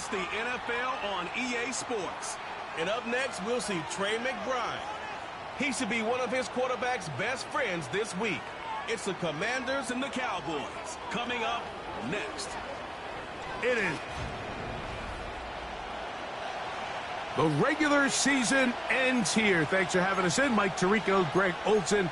It's the NFL on EA Sports. And up next, we'll see Trey McBride. He should be one of his quarterback's best friends this week. It's the Commanders and the Cowboys. Coming up next. It is. The regular season ends here. Thanks for having us in. Mike Tirico, Greg Olson.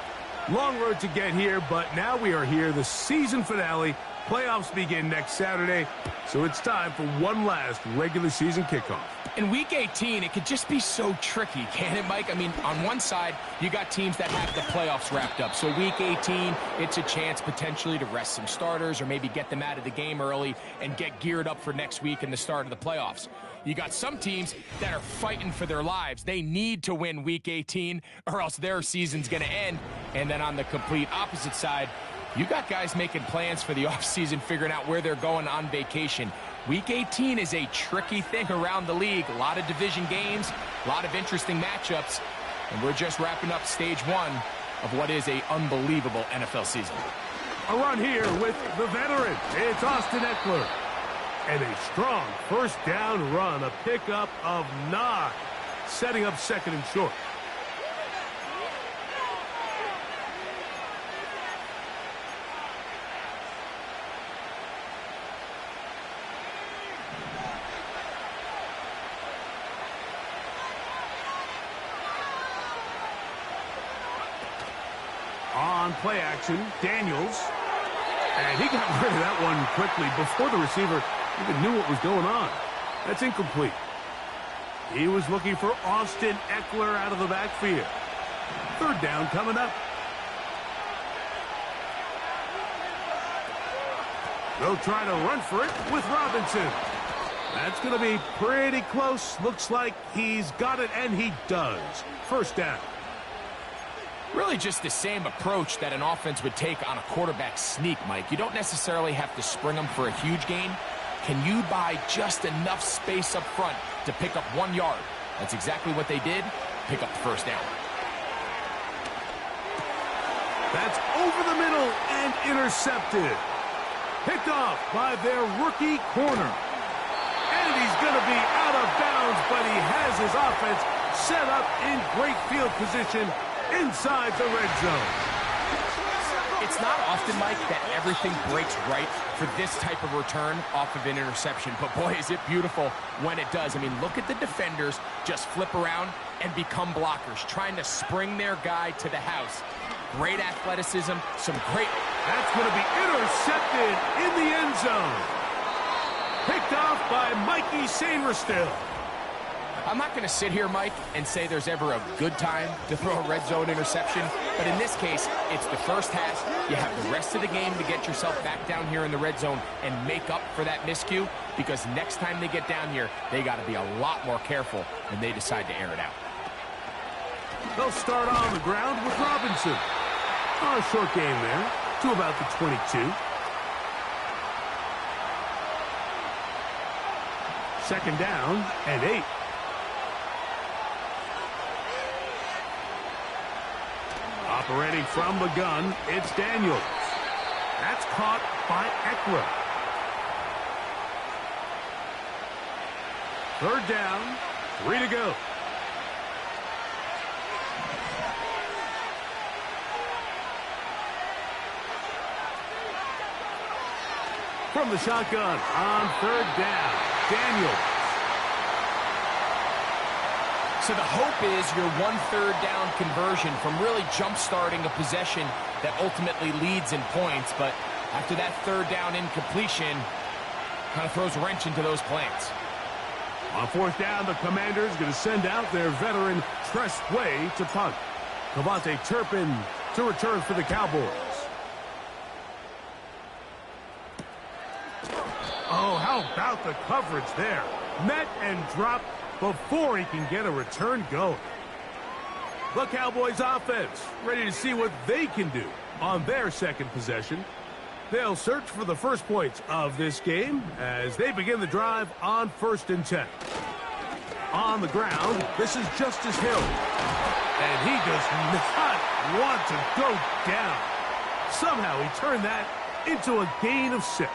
Long road to get here, but now we are here. The season finale. Playoffs begin next Saturday, so it's time for one last regular season kickoff. In Week 18, it could just be so tricky, can't it, Mike? I mean, on one side, you got teams that have the playoffs wrapped up. So Week 18, it's a chance potentially to rest some starters or maybe get them out of the game early and get geared up for next week and the start of the playoffs. You got some teams that are fighting for their lives. They need to win Week 18 or else their season's going to end. And then on the complete opposite side, you got guys making plans for the offseason, figuring out where they're going on vacation. Week 18 is a tricky thing around the league. A lot of division games, a lot of interesting matchups, and we're just wrapping up stage one of what is an unbelievable NFL season. A run here with the veteran. It's Austin Eckler. And a strong first down run, a pickup of 9, setting up second and short. On play action, Daniels. And he got rid of that one quickly before the receiver even knew what was going on. That's incomplete. He was looking for Austin Eckler out of the backfield. Third down coming up. They'll try to run for it with Robinson. That's going to be pretty close. Looks like he's got it, and he does. First down. Really just the same approach that an offense would take on a quarterback sneak, Mike. You don't necessarily have to spring them for a huge gain. Can you buy just enough space up front to pick up 1 yard? That's exactly what they did. Pick up the first down. That's over the middle and intercepted. Picked off by their rookie corner. And he's going to be out of bounds, but he has his offense set up in great field position inside the red zone. It's not often, Mike, that everything breaks right for this type of return off of an interception. But, boy, is it beautiful when it does. I mean, look at the defenders just flip around and become blockers, trying to spring their guy to the house. Great athleticism, some great... That's going to be intercepted in the end zone. Picked off by Mikey Sainristil. I'm not going to sit here, Mike, and say there's ever a good time to throw a red zone interception. But in this case, it's the first half. You have the rest of the game to get yourself back down here in the red zone and make up for that miscue. Because next time they get down here, they got to be a lot more careful when they decide to air it out. They'll start on the ground with Robinson. A short game there to about the 22. Second down and 8. Operating from the gun, it's Daniels. That's caught by Eckler. Third down, 3 to go. From the shotgun on third down, Daniels. So the hope is your 1/3 down conversion from really jump-starting a possession that ultimately leads in points. But after that third down incompletion, kind of throws a wrench into those plans. On fourth down, the Commanders going to send out their veteran Tress Way to punt. Cavante Turpin to return for the Cowboys. Oh, how about the coverage there? Met and dropped before he can get a return going. The Cowboys offense ready to see what they can do on their second possession. They'll search for the first points of this game as they begin the drive on 1st and 10. On the ground, this is Justice Hill. And he does not want to go down. Somehow he turned that into a gain of 6.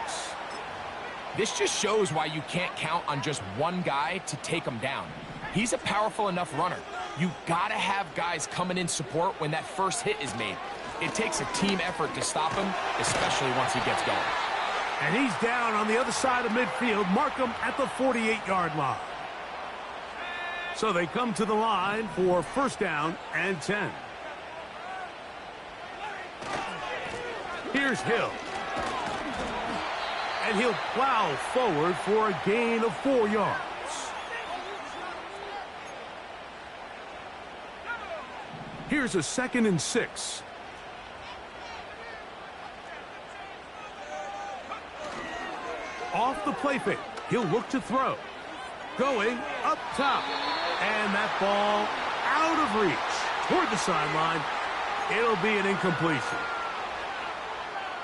This just shows why you can't count on just one guy to take him down. He's a powerful enough runner. You gotta have guys coming in support when that first hit is made. It takes a team effort to stop him, especially once he gets going. And he's down on the other side of midfield. Mark him at the 48-yard line. So they come to the line for first down and 10. Here's Hill. And he'll plow forward for a gain of 4 yards. Here's a 2nd and 6. Off the play fake. He'll look to throw. Going up top. And that ball out of reach toward the sideline. It'll be an incompletion.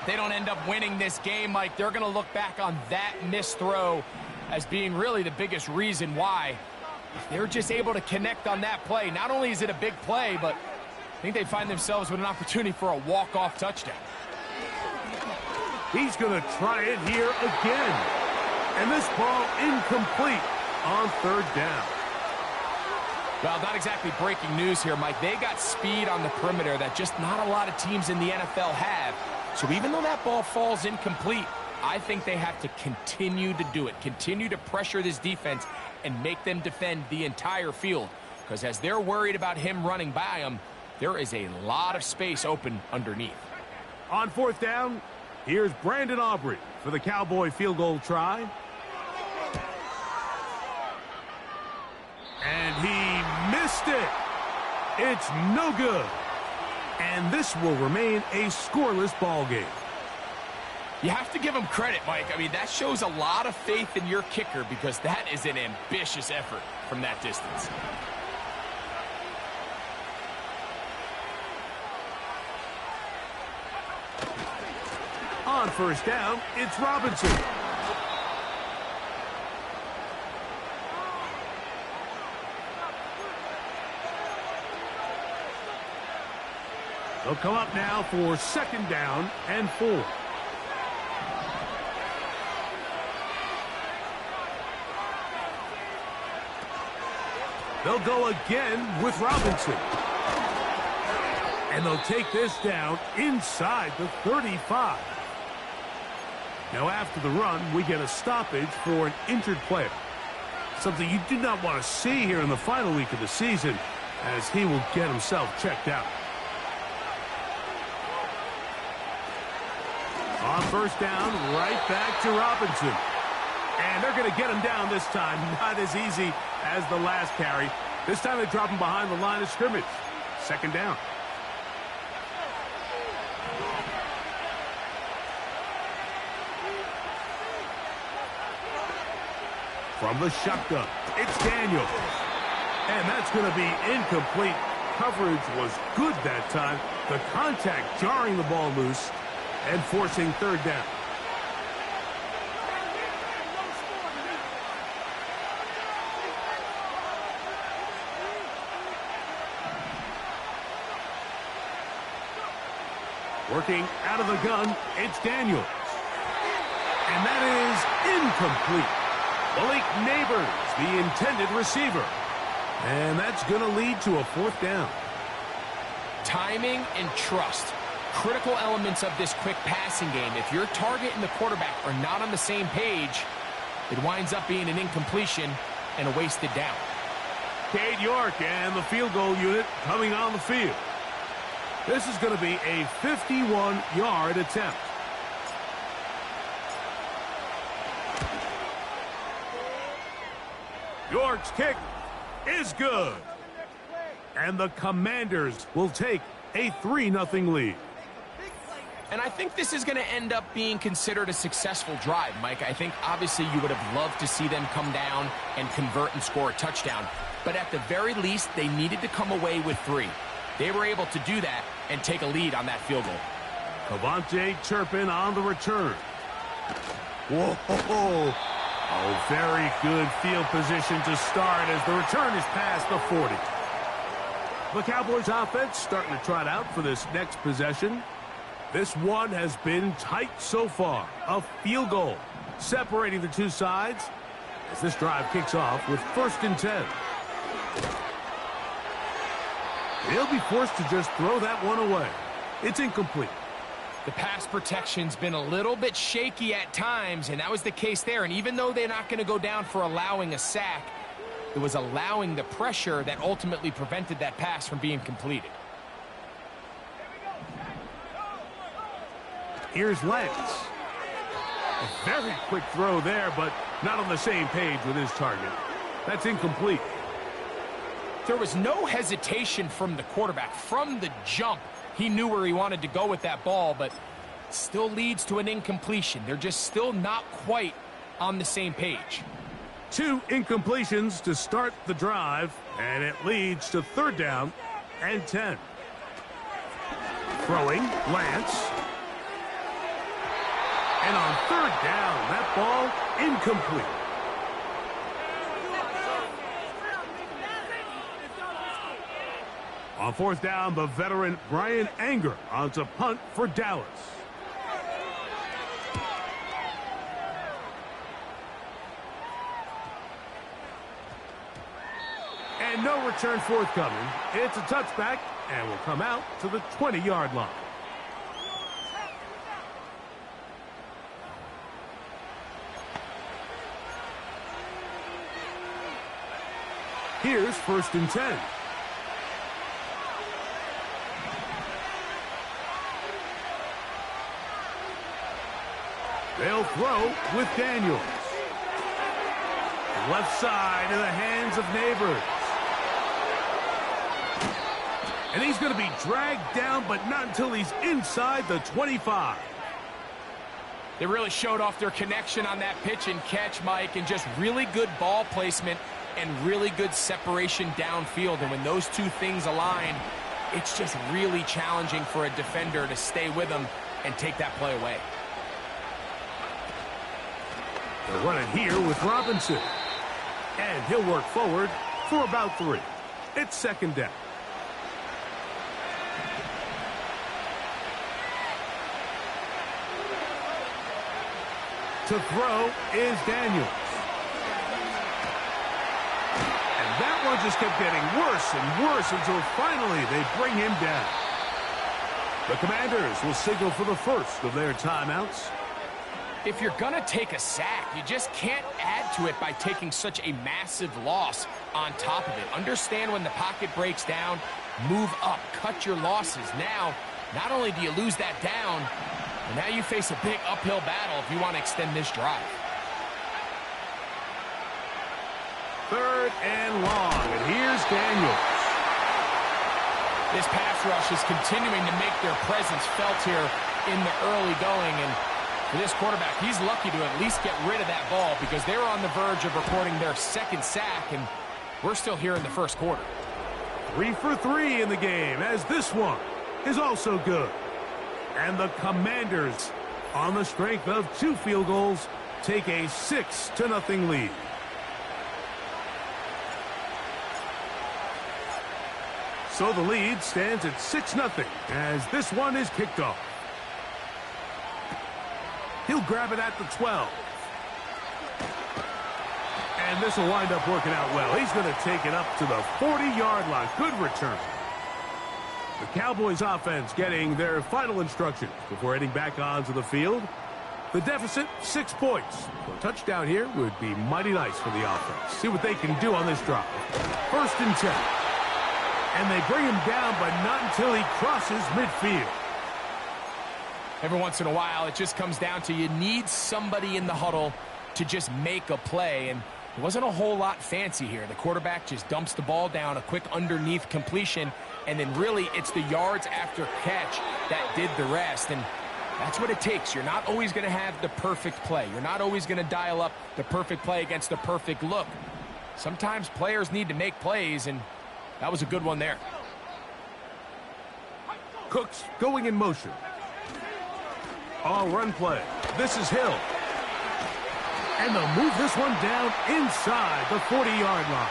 They don't end up winning this game, Mike. They're going to look back on that missed throw as being really the biggest reason why. If they're just able to connect on that play, not only is it a big play, but I think they find themselves with an opportunity for a walk-off touchdown. He's going to try it here again. And this ball incomplete on 3rd down. Well, not exactly breaking news here, Mike. They got speed on the perimeter that just not a lot of teams in the NFL have. So even though that ball falls incomplete, I think they have to continue to do it. Continue to pressure this defense and make them defend the entire field. Because as they're worried about him running by them, there is a lot of space open underneath. On 4th down, here's Brandon Aubrey for the Cowboy field goal try. And he missed it. It's no good. And this will remain a scoreless ball game. You have to give him credit, Mike. I mean, that shows a lot of faith in your kicker because that is an ambitious effort from that distance. On 1st down, it's Robinson. They'll come up now for 2nd down and 4. They'll go again with Robinson. And they'll take this down inside the 35. Now after the run, we get a stoppage for an injured player. Something you do not want to see here in the final week of the season, as he will get himself checked out. On 1st down, right back to Robinson. And they're going to get him down this time. Not as easy as the last carry. This time they drop him behind the line of scrimmage. 2nd down. From the shotgun, it's Daniel. And that's going to be incomplete. Coverage was good that time. The contact jarring the ball loose and forcing 3rd down. Working out of the gun, it's Daniels. And that is incomplete. Malik Neighbors, the intended receiver. And that's going to lead to a 4th down. Timing and trust. Critical elements of this quick passing game. If your target and the quarterback are not on the same page, it winds up being an incompletion and a wasted down. Cade York and the field goal unit coming on the field. This is going to be a 51-yard attempt. York's kick is good. And the Commanders will take a 3-0 lead. And I think this is going to end up being considered a successful drive, Mike. I think obviously you would have loved to see them come down and convert and score a touchdown. But at the very least, they needed to come away with 3. They were able to do that and take a lead on that field goal. Cavante Turpin on the return. Whoa. Oh, very good field position to start as the return is past the 40. The Cowboys offense starting to trot out for this next possession. This one has been tight so far. A field goal separating the two sides as this drive kicks off with 1st and 10. They'll be forced to just throw that one away. It's incomplete. The pass protection's been a little bit shaky at times, and that was the case there. And even though they're not going to go down for allowing a sack, it was allowing the pressure that ultimately prevented that pass from being completed. Here's Lance. A very quick throw there, but not on the same page with his target. That's incomplete. There was no hesitation from the quarterback. From the jump, he knew where he wanted to go with that ball, but still leads to an incompletion. They're just still not quite on the same page. 2 incompletions to start the drive, and it leads to 3rd down and 10. Throwing, Lance. And on 3rd down, that ball incomplete. On 4th down, the veteran Brian Anger on to punt for Dallas. And no return forthcoming. It's a touchback and will come out to the 20-yard line. Here's 1st and 10. They'll throw with Daniels. Left side in the hands of Neighbors. And he's going to be dragged down, but not until he's inside the 25. They really showed off their connection on that pitch and catch, Mike, and just really good ball placement and really good separation downfield. And when those two things align, it's just really challenging for a defender to stay with them and take that play away. They'll run it here with Robinson. And he'll work forward for about 3. It's 2nd down. To throw is Daniels. And that one just kept getting worse and worse until finally they bring him down. The Commanders will signal for the first of their timeouts. If you're going to take a sack, you just can't add to it by taking such a massive loss on top of it. Understand when the pocket breaks down, move up, cut your losses. Now, not only do you lose that down, but now you face a big uphill battle if you want to extend this drive. 3rd and long, and here's Daniels. This pass rush is continuing to make their presence felt here in the early going, and for this quarterback, he's lucky to at least get rid of that ball because they were on the verge of recording their 2nd sack, and we're still here in the 1st quarter. 3 for 3 in the game, as this one is also good. And the Commanders, on the strength of 2 field goals, take a 6-0 lead. So the lead stands at 6-0 as this one is kicked off. He'll grab it at the 12. And this will wind up working out well. He's going to take it up to the 40-yard line. Good return. The Cowboys offense getting their final instructions before heading back onto the field. The deficit, 6 points. So a touchdown here would be mighty nice for the offense. See what they can do on this drive. 1st and 10. And they bring him down, but not until he crosses midfield. Every once in a while, it just comes down to you need somebody in the huddle to just make a play, and it wasn't a whole lot fancy here. The quarterback just dumps the ball down, a quick underneath completion, and then really it's the yards after catch that did the rest, and that's what it takes. You're not always going to have the perfect play. You're not always going to dial up the perfect play against the perfect look. Sometimes players need to make plays, and that was a good one there. Cooks going in motion. All run play. This is Hill. And they'll move this one down inside the 40-yard line.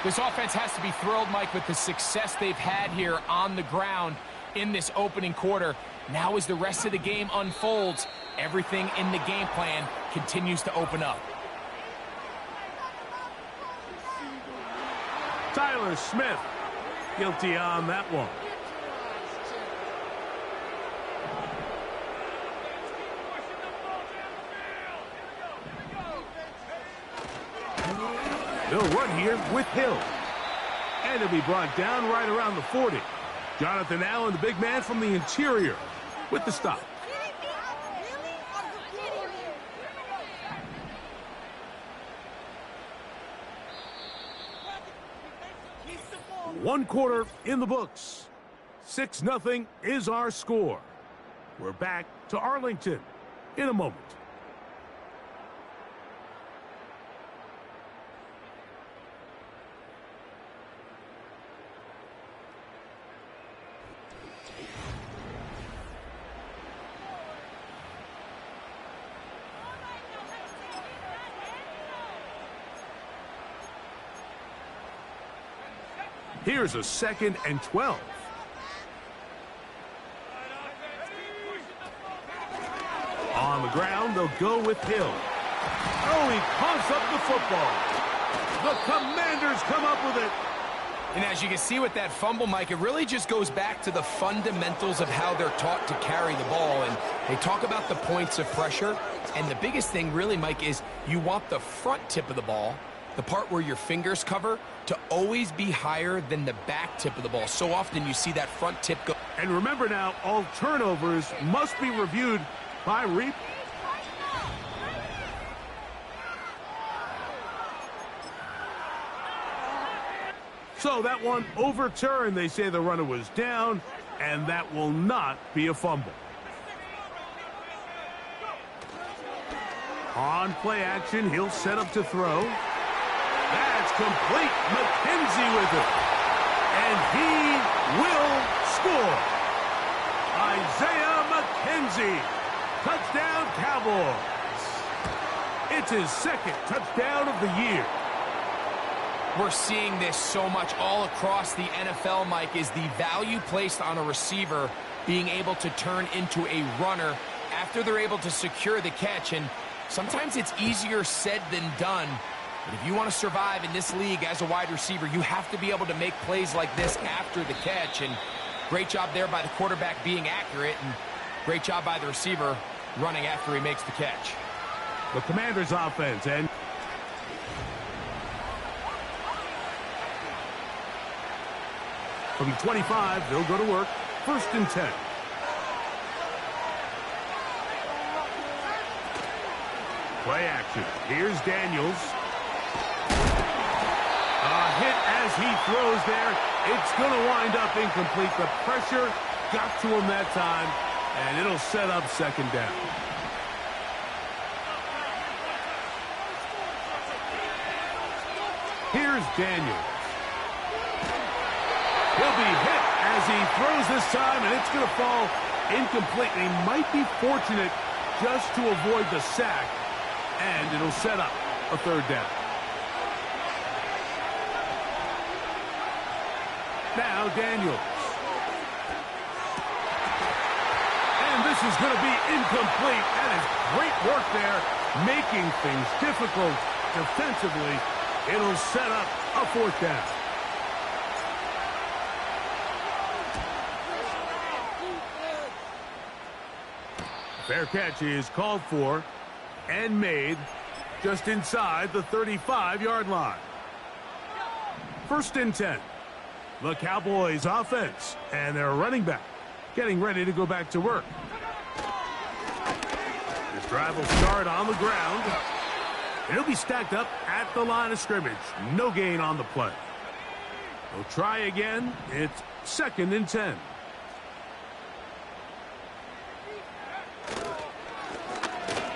This offense has to be thrilled, Mike, with the success they've had here on the ground in this opening quarter. Now as the rest of the game unfolds everything in the game plan continues to open up. Tyler Smith, guilty on that one. They'll run here with Hill. And he'll be brought down right around the 40. Jonathan Allen, the big man from the interior, with the stop. One quarter in the books. 6-0 is our score. We're back to Arlington in a moment. Here's a 2nd and 12. On the ground, they'll go with Hill. Oh, he coughs up the football. The Commanders come up with it. And as you can see with that fumble, Mike, it really just goes back to the fundamentals of how they're taught to carry the ball. And they talk about the points of pressure. And the biggest thing really, Mike, is you want the front tip of the ball, the part where your fingers cover, to always be higher than the back tip of the ball. So often you see that front tip go. And remember now, all turnovers must be reviewed by replay. So that one overturned. They say the runner was down, and that will not be a fumble. On play action, he'll set up to throw. That's complete. McKenzie with it. And he will score. Isaiah McKenzie. Touchdown, Cowboys. It's his 2nd touchdown of the year. We're seeing this so much all across the NFL, Mike, is the value placed on a receiver being able to turn into a runner after they're able to secure the catch. And sometimes it's easier said than done. But if you want to survive in this league as a wide receiver, you have to be able to make plays like this after the catch. And great job there by the quarterback being accurate, and great job by the receiver running after he makes the catch. The Commanders' offense, and from the 25, they'll go to work. 1st and 10. Play action. Here's Daniels. A hit as he throws there. It's going to wind up incomplete. The pressure got to him that time, and it'll set up 2nd down. Here's Daniels. He'll be hit as he throws this time, and it's going to fall incomplete. And he might be fortunate just to avoid the sack, and it'll set up a 3rd down. Now Daniels. And this is going to be incomplete. That is great work there, making things difficult defensively. It'll set up a 4th down. Fair catch is called for and made just inside the 35-yard line. 1st and 10. The Cowboys offense and their running back getting ready to go back to work. This drive will start on the ground. It'll be stacked up at the line of scrimmage. No gain on the play. They'll try again. It's 2nd and 10.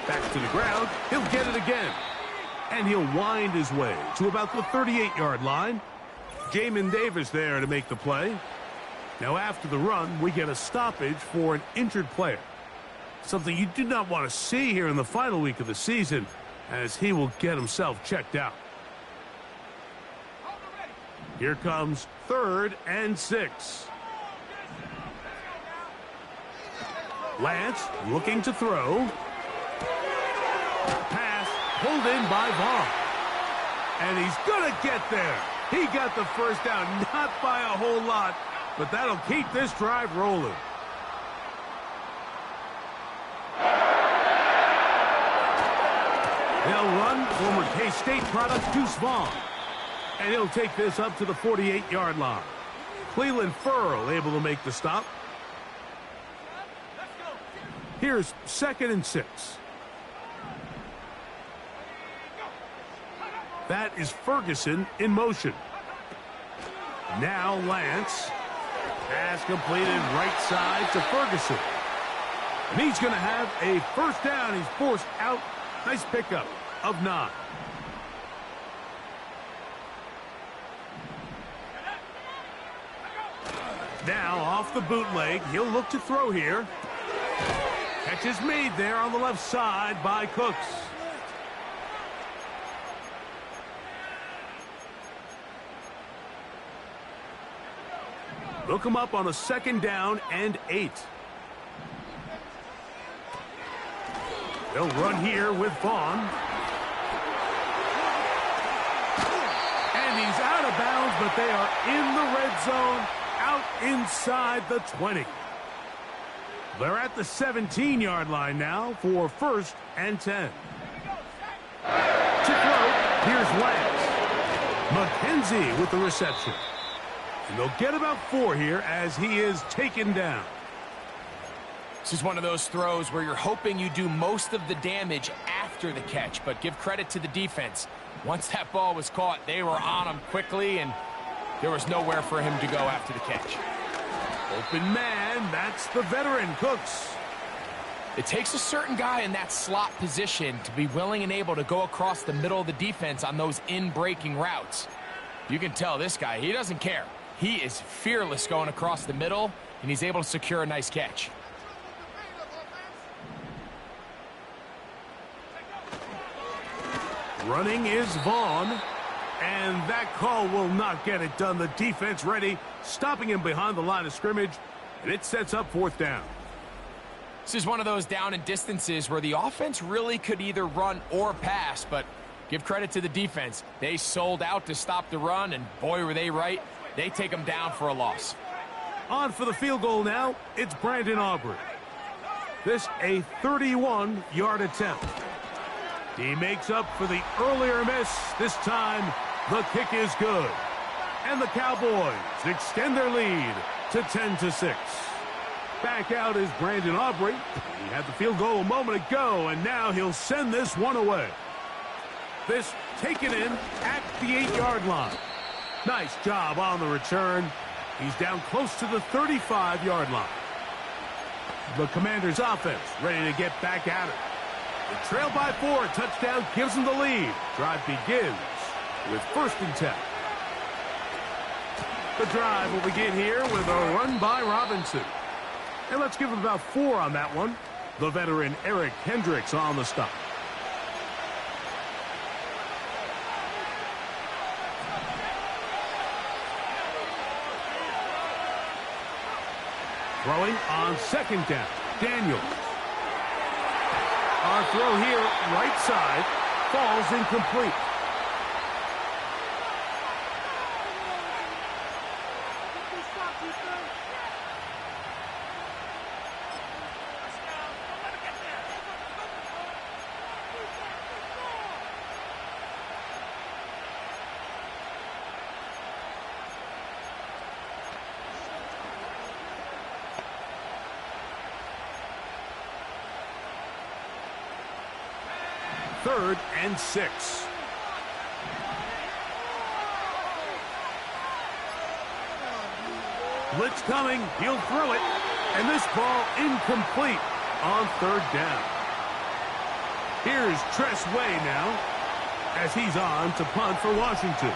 Back to the ground. He'll get it again. And he'll wind his way to about the 38-yard line. Jamin Davis there to make the play. Now after the run, we get a stoppage for an injured player. Something you do not want to see here in the final week of the season, as he will get himself checked out. Here comes 3rd and 6. Lance looking to throw. Pass pulled in by Vaughn. And he's going to get there. He got the first down, not by a whole lot, but that'll keep this drive rolling. They'll run former K-State product Deuce Vaughn. And he'll take this up to the 48-yard line. Cleveland Furl able to make the stop. Here's 2nd and 6. That is Ferguson in motion. Now Lance. Pass completed right side to Ferguson. And he's going to have a first down. He's forced out. Nice pickup of 9. Now off the bootleg. He'll look to throw here. Catch is made there on the left side by Cooks. Look him up on a 2nd down and 8. They'll run here with Vaughn. And he's out of bounds, but they are in the red zone, out inside the 20. They're at the 17-yard line now for 1st and 10. To throw, here's Lance. McKenzie with the reception. And they'll get about 4 here as he is taken down. This is one of those throws where you're hoping you do most of the damage after the catch, but give credit to the defense. Once that ball was caught, they were on him quickly, and there was nowhere for him to go after the catch. Open man, that's the veteran, Cooks. It takes a certain guy in that slot position to be willing and able to go across the middle of the defense on those in-breaking routes. You can tell this guy, he doesn't care. He is fearless going across the middle, and he's able to secure a nice catch. Running is Vaughn, and that call will not get it done. The defense ready, stopping him behind the line of scrimmage, and it sets up 4th down. This is one of those down and distances where the offense really could either run or pass, but give credit to the defense. They sold out to stop the run, and boy, were they right. They take them down for a loss. On for the field goal now, it's Brandon Aubrey. This a 31-yard attempt. He makes up for the earlier miss. This time, the kick is good. And the Cowboys extend their lead to 10-6. Back out is Brandon Aubrey. He had the field goal a moment ago, and now he'll send this one away. This taken in at the 8-yard line. Nice job on the return. He's down close to the 35-yard line. The Commanders' offense ready to get back at it. The trail by 4, touchdown gives them the lead. Drive begins with 1st and 10. The drive will begin here with a run by Robinson. And let's give him about 4 on that one. The veteran Eric Hendricks on the stop. Throwing on 2nd down, Daniels. Our throw here, right side, falls incomplete. Third and 6. Blitz coming. He'll throw it. And this ball incomplete on 3rd down. Here's Tress Way now as he's on to punt for Washington.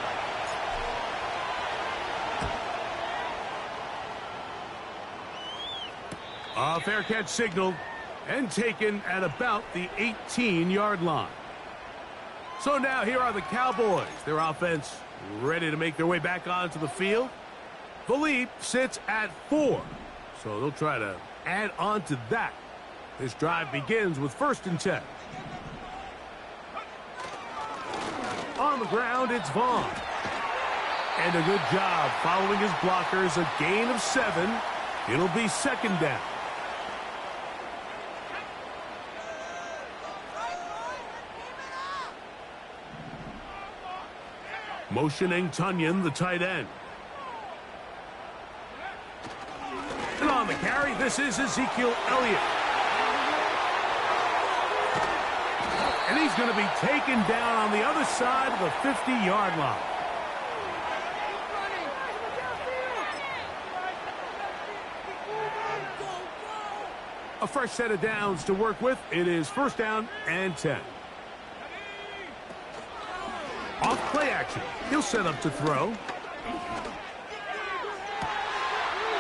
A fair catch signaled and taken at about the 18-yard line. So now here are the Cowboys. Their offense ready to make their way back onto the field. The lead sits at 4. So they'll try to add on to that. This drive begins with 1st and 10. On the ground, it's Vaughn. And a good job following his blockers, a gain of 7. It'll be second down. Motioning Tunyon, the tight end. And on the carry, this is Ezekiel Elliott. And he's going to be taken down on the other side of the 50-yard line. A fresh set of downs to work with. It is first down and 10. Off play action. He'll set up to throw.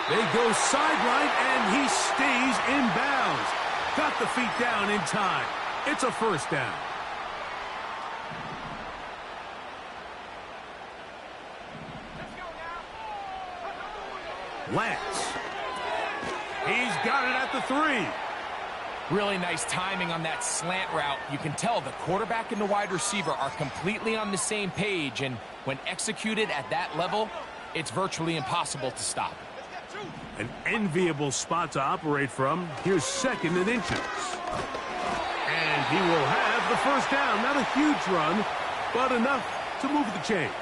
They go sideline, and he stays in bounds. Got the feet down in time. It's a first down. Lance. He's got it at the 3. Really nice timing on that slant route. You can tell the quarterback and the wide receiver are completely on the same page, and when executed at that level, it's virtually impossible to stop. An enviable spot to operate from. Here's second and inches. And he will have the first down. Not a huge run, but enough to move the chains.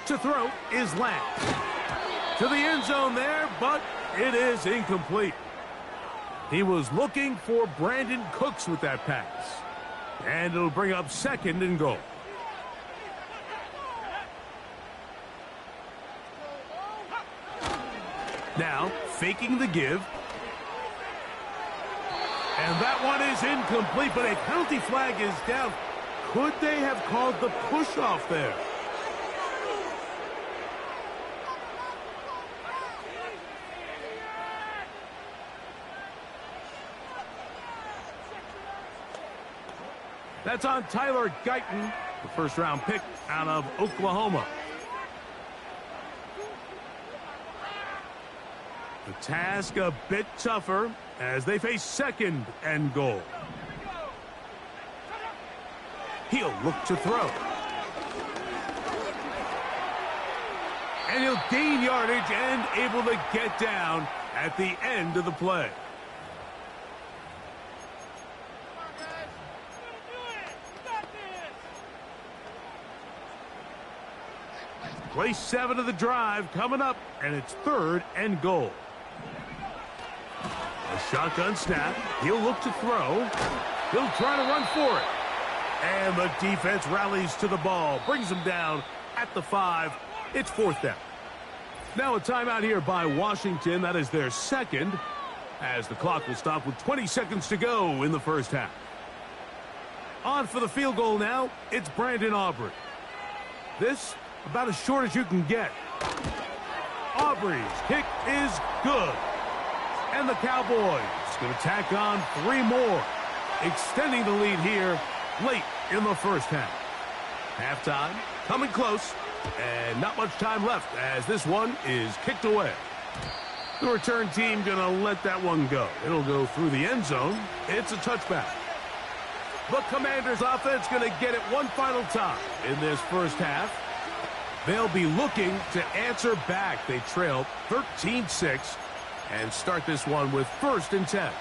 To throw is Lance. To the end zone there, but it is incomplete. He was looking for Brandon Cooks with that pass. And it'll bring up second and goal. Now, faking the give. And that one is incomplete, but a penalty flag is down. Could they have called the push-off there? That's on Tyler Guyton, the first-round pick out of Oklahoma. The task a bit tougher as they face second and goal. He'll look to throw. And he'll gain yardage and able to get down at the end of the play. Play 7 of the drive coming up, and it's third and goal. A shotgun snap. He'll look to throw. He'll try to run for it. And the defense rallies to the ball. Brings him down at the 5. It's fourth down. Now a timeout here by Washington. That is their second, as the clock will stop with 20 seconds to go in the first half. On for the field goal now. It's Brandon Aubrey. This about as short as you can get. Aubrey's kick is good. And the Cowboys going to tack on 3 more, extending the lead here late in the first half. Halftime coming close, and not much time left as this one is kicked away. The return team going to let that one go. It'll go through the end zone. It's a touchback. The Commanders offense going to get it one final time in this first half. They'll be looking to answer back. They trail 13-6 and start this one with first and 10.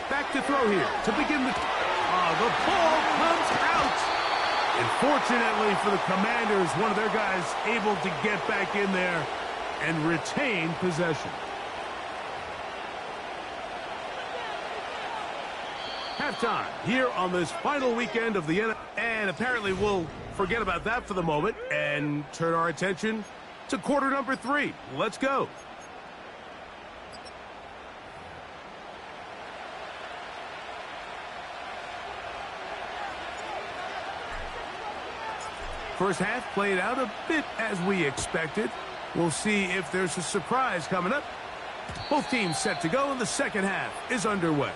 Back to throw here to begin the ball comes out. And fortunately for the Commanders, one of their guys able to get back in there and retain possession. Halftime here on this final weekend of the NFL. And apparently we'll forget about that for the moment and turn our attention to quarter number 3. Let's go. First half played out a bit as we expected. We'll see if there's a surprise coming up. Both teams set to go, and the second half is underway.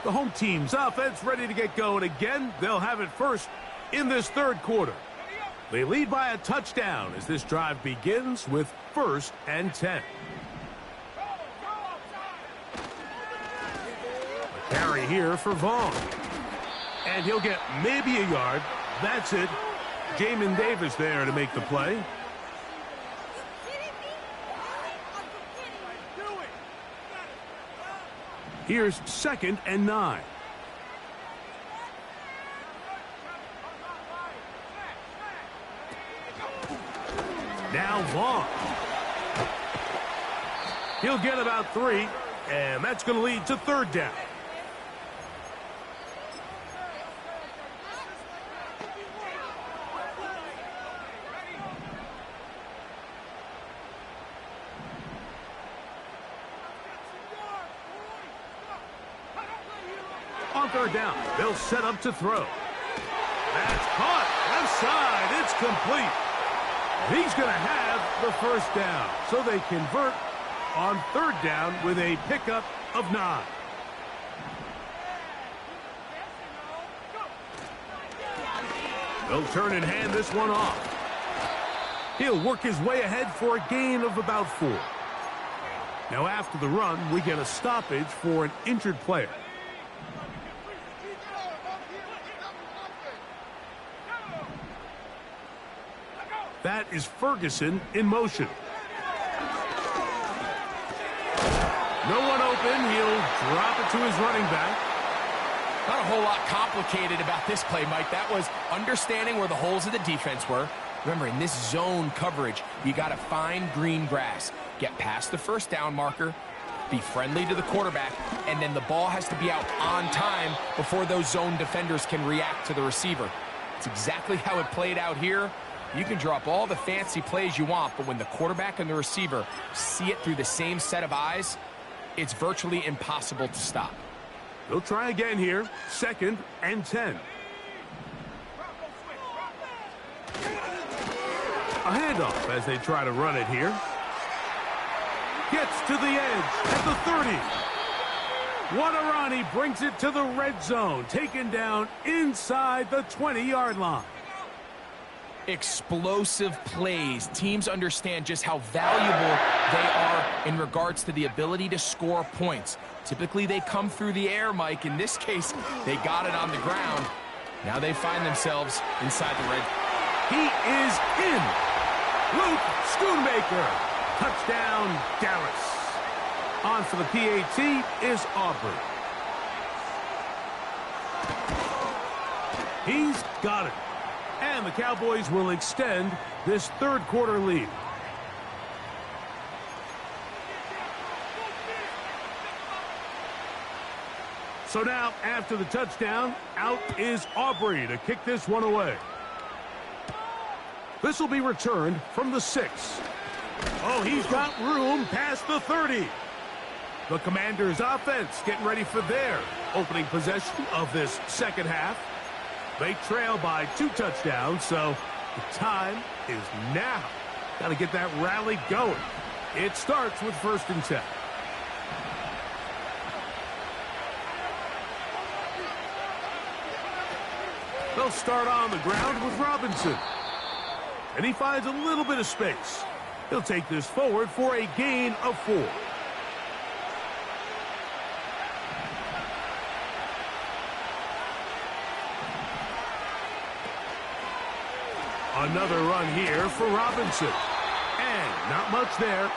The home team's offense ready to get going again. They'll have it first in this third quarter. They lead by a touchdown as this drive begins with 1st and 10. A carry here for Vaughn. And he'll get maybe a yard. That's it. Jamin Davis there to make the play. Here's 2nd and 9. Now Vaughn. He'll get about 3, and that's going to lead to 3rd down. On 3rd down, they'll set up to throw. That's caught. Left side. It's complete. He's going to have the 1st down. So they convert on 3rd down with a pickup of 9. They'll turn and hand this one off. He'll work his way ahead for a gain of about 4. Now after the run, we get a stoppage for an injured player. That is Ferguson in motion. No one open. He'll drop it to his running back. Not a whole lot complicated about this play, Mike. That was understanding where the holes of the defense were. Remember, in this zone coverage, you got to find green grass. Get past the 1st down marker, be friendly to the quarterback, and then the ball has to be out on time before those zone defenders can react to the receiver. It's exactly how it played out here. You can drop all the fancy plays you want, but when the quarterback and the receiver see it through the same set of eyes, it's virtually impossible to stop. They'll try again here. 2nd and 10. A handoff as they try to run it here. Gets to the edge at the 30. Wadarani brings it to the red zone, taken down inside the 20-yard line. Explosive plays. Teams understand just how valuable they are in regards to the ability to score points. Typically, they come through the air, Mike. In this case, they got it on the ground. Now they find themselves inside the red. He is in. Luke Schoonmaker. Touchdown, Dallas. On for the PAT is Aubrey. He's got it. And the Cowboys will extend this 3rd quarter lead. So now, after the touchdown, out is Aubrey to kick this one away. This will be returned from the 6. Oh, he's got room past the 30. The Commanders' offense getting ready for their opening possession of this second half. They trail by 2 touchdowns, so the time is now. Got to get that rally going. It starts with 1st and 10. They'll start on the ground with Robinson. And he finds a little bit of space. He'll take this forward for a gain of 4. Another run here for Robinson. And not much there.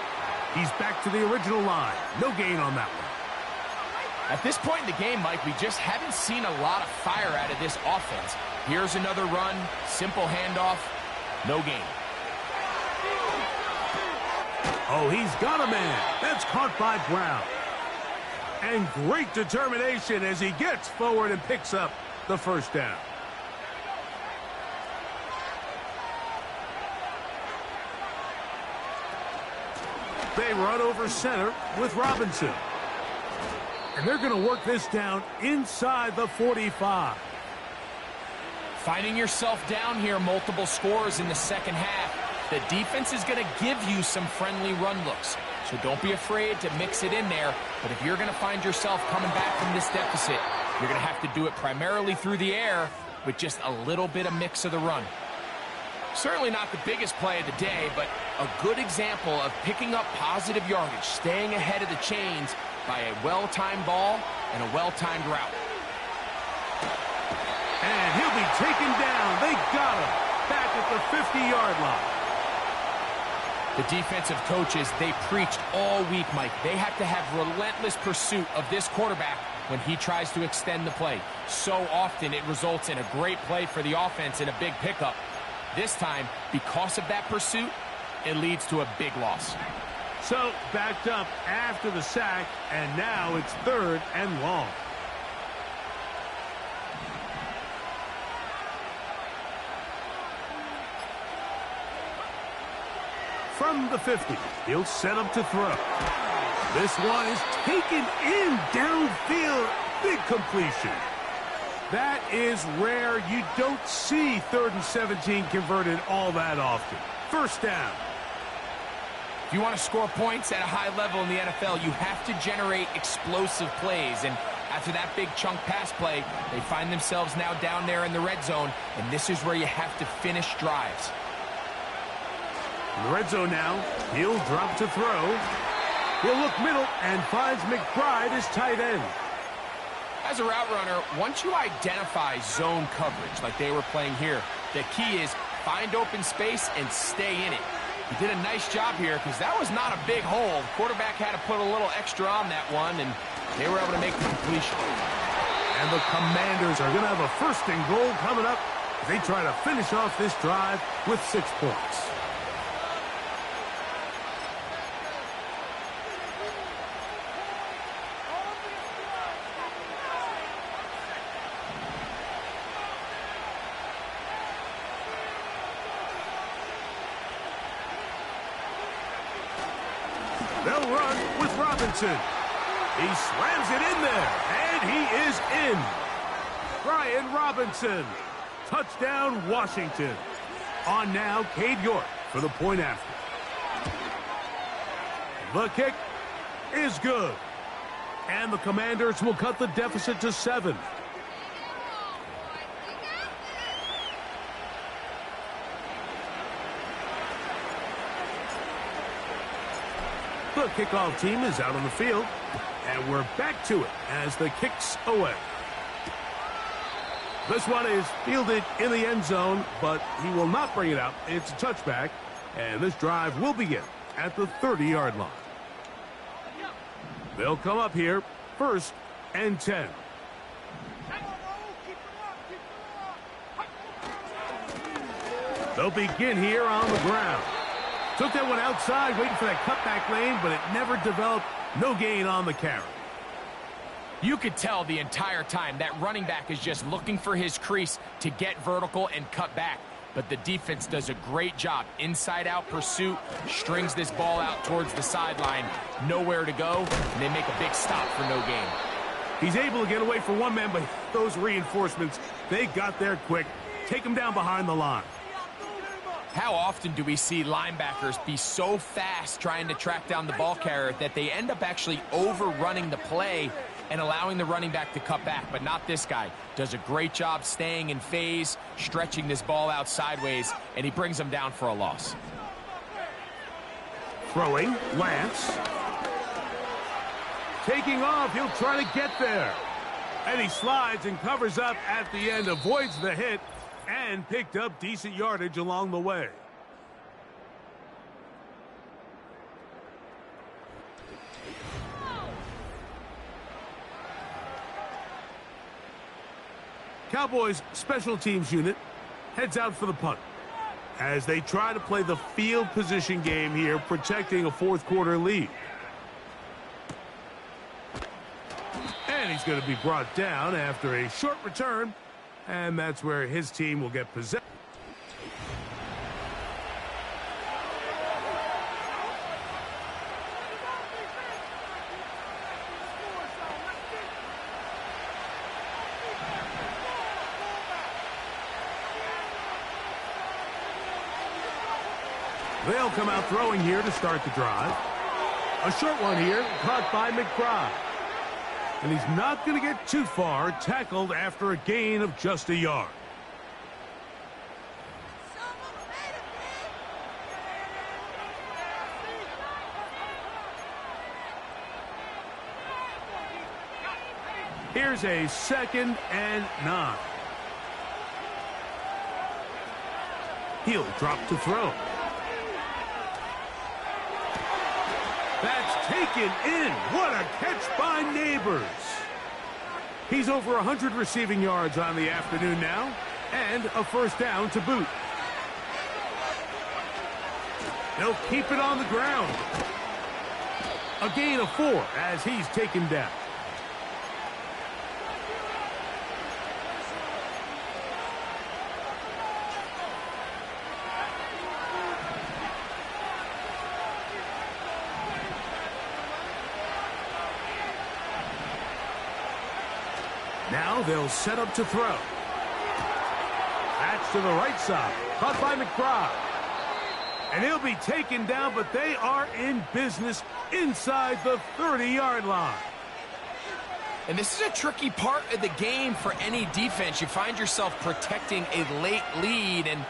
He's back to the original line. No gain on that one. At this point in the game, Mike, we just haven't seen a lot of fire out of this offense. Here's another run. Simple handoff. No gain. Oh, he's got a man. That's caught by Brown. And great determination as he gets forward and picks up the 1st down. They run over center with Robinson. And they're going to work this down inside the 45. Finding yourself down here, multiple scores in the second half. The defense is going to give you some friendly run looks, so don't be afraid to mix it in there. But if you're going to find yourself coming back from this deficit, you're going to have to do it primarily through the air with just a little bit of mix of the run. Certainly not the biggest play of the day, but a good example of picking up positive yardage, staying ahead of the chains by a well-timed ball and a well-timed route. And he'll be taken down. They got him back at the 50-yard line. The defensive coaches, they preached all week, Mike. They have to have relentless pursuit of this quarterback when he tries to extend the play. So often it results in a great play for the offense and a big pickup. This time, because of that pursuit, it leads to a big loss. So, backed up after the sack, and now it's 3rd and long. From the 50, he'll set up to throw. This one is taken in downfield. Big completion. That is rare. You don't see 3rd and 17 converted all that often. First down. If you want to score points at a high level in the NFL, you have to generate explosive plays. And after that big chunk pass play, they find themselves now down there in the red zone. And this is where you have to finish drives. In the red zone now, he'll drop to throw. He'll look middle and finds McBride as tight end. As a route runner, once you identify zone coverage like they were playing here, the key is find open space and stay in it. He did a nice job here because that was not a big hole. The quarterback had to put a little extra on that one, and they were able to make the completion. And the Commanders are going to have a 1st and goal coming up as they try to finish off this drive with 6 points. They'll run with Robinson. He slams it in there, and he is in. Brian Robinson. Touchdown, Washington. On now, Cade York for the point after. The kick is good. And the Commanders will cut the deficit to 7. The kickoff team is out on the field, and we're back to it as the kick's away. This one is fielded in the end zone, but he will not bring it out. It's a touchback, and this drive will begin at the 30-yard line. They'll come up here, 1st and 10. They'll begin here on the ground. Took that one outside, waiting for that cutback lane, but it never developed. No gain on the carry. You could tell the entire time that running back is just looking for his crease to get vertical and cut back. But the defense does a great job. Inside-out pursuit, strings this ball out towards the sideline. Nowhere to go, and they make a big stop for no gain. He's able to get away for one man, but those reinforcements, they got there quick. Take him down behind the line. How often do we see linebackers be so fast trying to track down the ball carrier that they end up actually overrunning the play and allowing the running back to cut back? But not this guy. Does a great job staying in phase, stretching this ball out sideways, and he brings them down for a loss. Throwing, Lance. Taking off, he'll try to get there. And he slides and covers up at the end, avoids the hit, and picked up decent yardage along the way. Cowboys special teams unit heads out for the punt as they try to play the field position game here, protecting a 4th quarter lead. And he's going to be brought down after a short return, and that's where his team will get possession. They'll come out throwing here to start the drive. A short one here, caught by McBride. And he's not going to get too far, tackled after a gain of just a yard. Here's a 2nd and 9. He'll drop to throw. That's taken in. What a catch by Neighbors. He's over 100 receiving yards on the afternoon now, and a first down to boot. They'll keep it on the ground. A gain of 4 as he's taken down. Now they'll set up to throw. That's to the right side. Caught by McBride. And he'll be taken down, but they are in business inside the 30-yard line. And this is a tricky part of the game for any defense. You find yourself protecting a late lead, and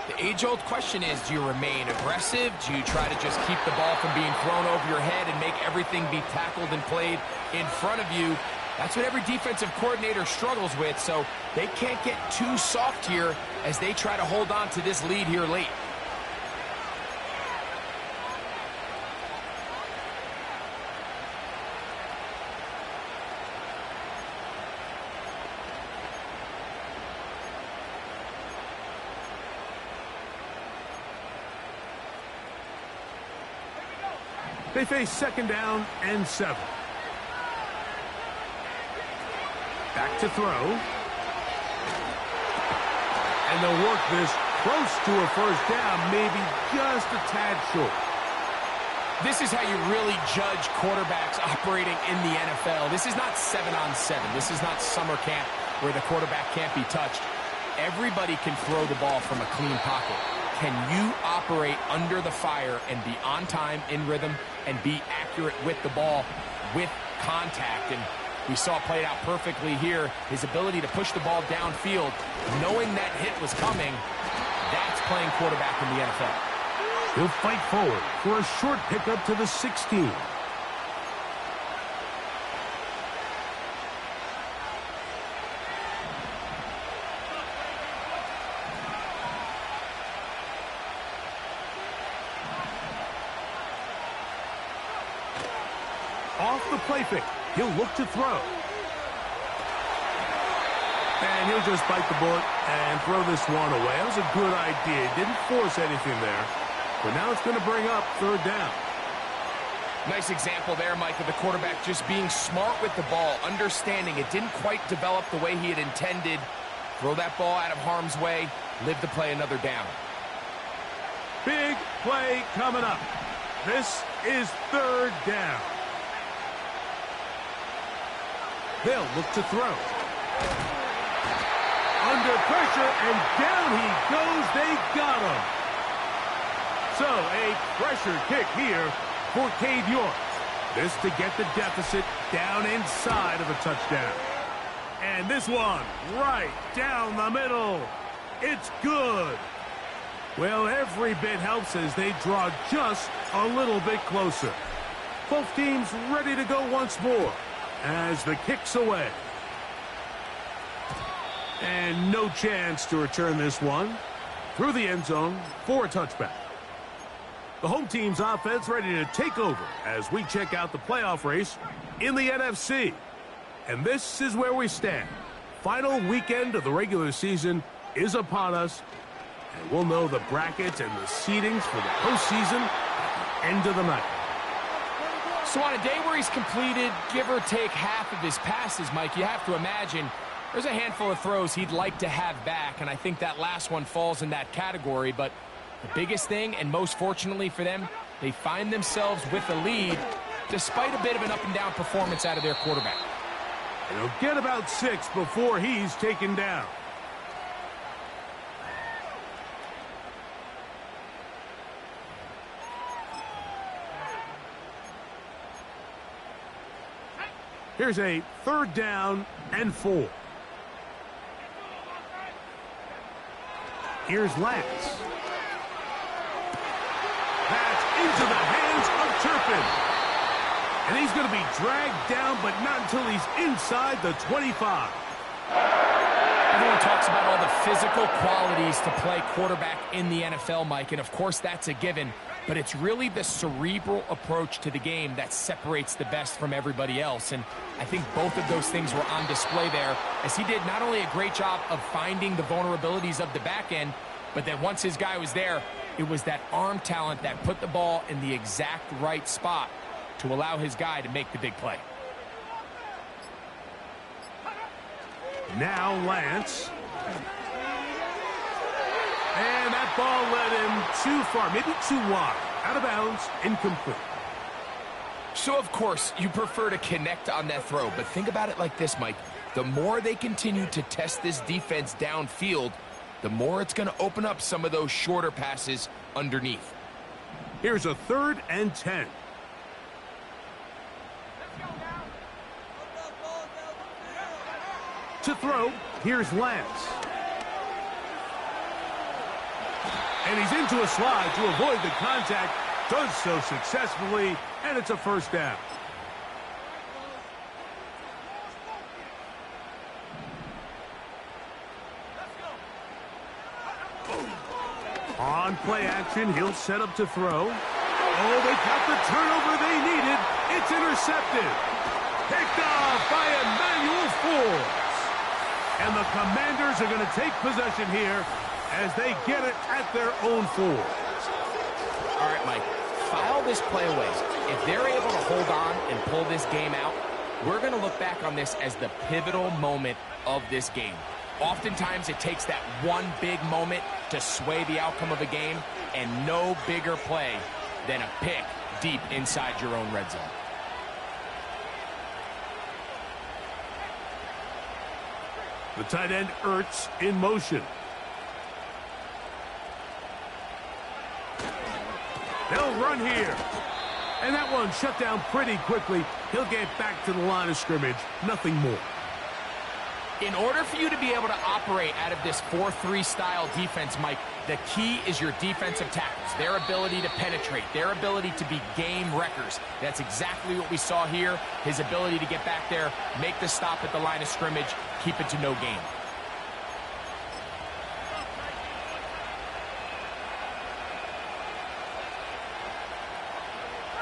the age-old question is, do you remain aggressive? Do you try to just keep the ball from being thrown over your head and make everything be tackled and played in front of you? That's what every defensive coordinator struggles with, so they can't get too soft here as they try to hold on to this lead here late. They face 2nd down and 7. Back to throw. And they'll work this close to a first down, maybe just a tad short. This is how you really judge quarterbacks operating in the NFL. This is not 7-on-7. This is not summer camp where the quarterback can't be touched. Everybody can throw the ball from a clean pocket. Can you operate under the fire and be on time, in rhythm, and be accurate with the ball with contact? And we saw it played out perfectly here. His ability to push the ball downfield, knowing that hit was coming, that's playing quarterback in the NFL. He'll fight forward for a short pickup to the 16. Off the play fake. He'll look to throw. And he'll just bite the bullet and throw this one away. That was a good idea. Didn't force anything there. But now it's going to bring up 3rd down. Nice example there, Mike, of the quarterback just being smart with the ball, understanding it didn't quite develop the way he had intended. Throw that ball out of harm's way, live to play another down. Big play coming up. This is 3rd down. They'll look to throw. Under pressure, and down he goes. They got him. So, a pressure kick here for Cade York. This to get the deficit down inside of a touchdown. And this one right down the middle. It's good. Well, every bit helps as they draw just a little bit closer. Both teams ready to go once more as the kick's away. And no chance to return this one through the end zone for a touchback. The home team's offense ready to take over as we check out the playoff race in the NFC. And this is where we stand. Final weekend of the regular season is upon us, and we'll know the brackets and the seedings for the postseason at the end of the night. So on a day where he's completed, give or take half of his passes, Mike, you have to imagine there's a handful of throws he'd like to have back, and I think that last one falls in that category. But the biggest thing, and most fortunately for them, they find themselves with a lead despite a bit of an up-and-down performance out of their quarterback. And he'll get about 6 before he's taken down. Here's a 3rd down and 4. Here's Lance. That's into the hands of Turpin. And he's going to be dragged down, but not until he's inside the 25. Everyone talks about all the physical qualities to play quarterback in the NFL, Mike, and of course that's a given, but it's really the cerebral approach to the game that separates the best from everybody else, and I think both of those things were on display there, as he did not only a great job of finding the vulnerabilities of the back end, but then once his guy was there, it was that arm talent that put the ball in the exact right spot to allow his guy to make the big play. Now Lance. And that ball led him too far, maybe too wide. Out of bounds, incomplete. So, of course, you prefer to connect on that throw, but think about it like this, Mike. The more they continue to test this defense downfield, the more it's going to open up some of those shorter passes underneath. Here's a 3rd and 10. To throw, here's Lance. And he's into a slide to avoid the contact. Does so successfully, and it's a 1st down. On play action, he'll set up to throw. Oh, they got the turnover they needed. It's intercepted. Picked off by Emmanuel Forbes. And the Commanders are going to take possession here as they get it at their own 4. All right, Mike, file this play away. If they're able to hold on and pull this game out, we're going to look back on this as the pivotal moment of this game. Oftentimes, it takes that one big moment to sway the outcome of a game, and no bigger play than a pick deep inside your own red zone. The tight end, Ertz, in motion. They'll run here. And that one shut down pretty quickly. He'll get back to the line of scrimmage. Nothing more. In order for you to be able to operate out of this 4-3 style defense, Mike, the key is your defensive tackles, their ability to penetrate, their ability to be game wreckers. That's exactly what we saw here, his ability to get back there, make the stop at the line of scrimmage, keep it to no gain.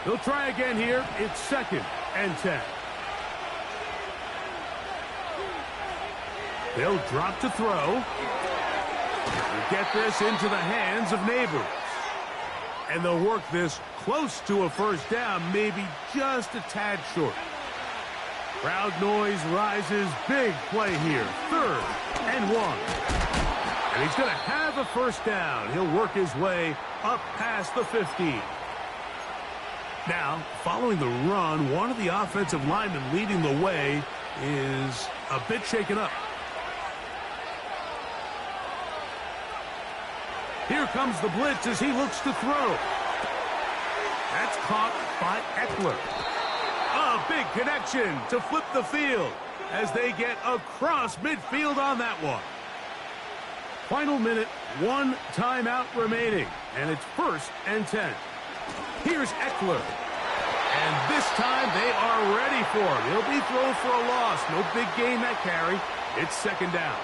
They'll try again here. It's 2nd and 10. They'll drop to throw. Get this into the hands of Neighbors. And they'll work this close to a 1st down, maybe just a tad short. Crowd noise rises. Big play here. 3rd and 1. And he's going to have a 1st down. He'll work his way up past the 15. Now, following the run, one of the offensive linemen leading the way is a bit shaken up. Here comes the blitz as he looks to throw. That's caught by Eckler. A big connection to flip the field as they get across midfield on that one. Final minute, 1 timeout remaining, and it's 1st and 10. Here's Eckler. And this time they are ready for him. He'll be thrown for a loss. No big gain that carry. It's 2nd down.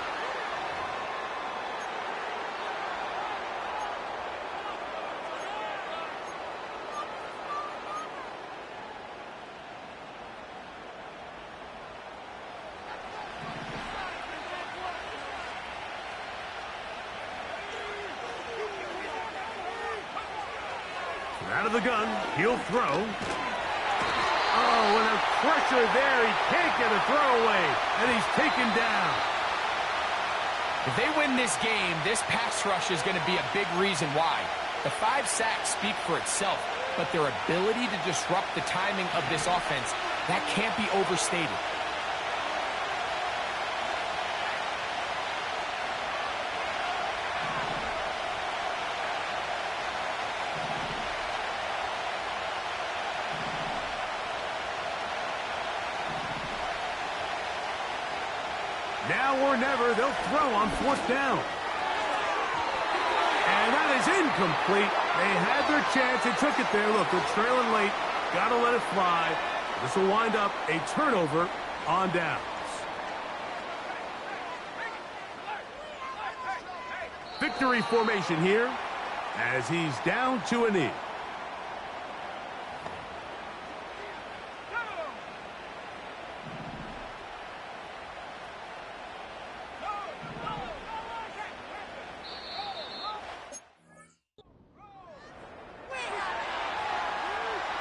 Out of the gun, he'll throw. Oh, and a pressure there. He can't get a throwaway, and he's taken down. If they win this game, this pass rush is going to be a big reason why. The 5 sacks speak for itself, but their ability to disrupt the timing of this offense, that can't be overstated. Now or never, they'll throw on 4th down. And that is incomplete. They had their chance. They took it there. Look, they're trailing late. Got to let it fly. This will wind up a turnover on downs. Victory formation here as he's down to a knee.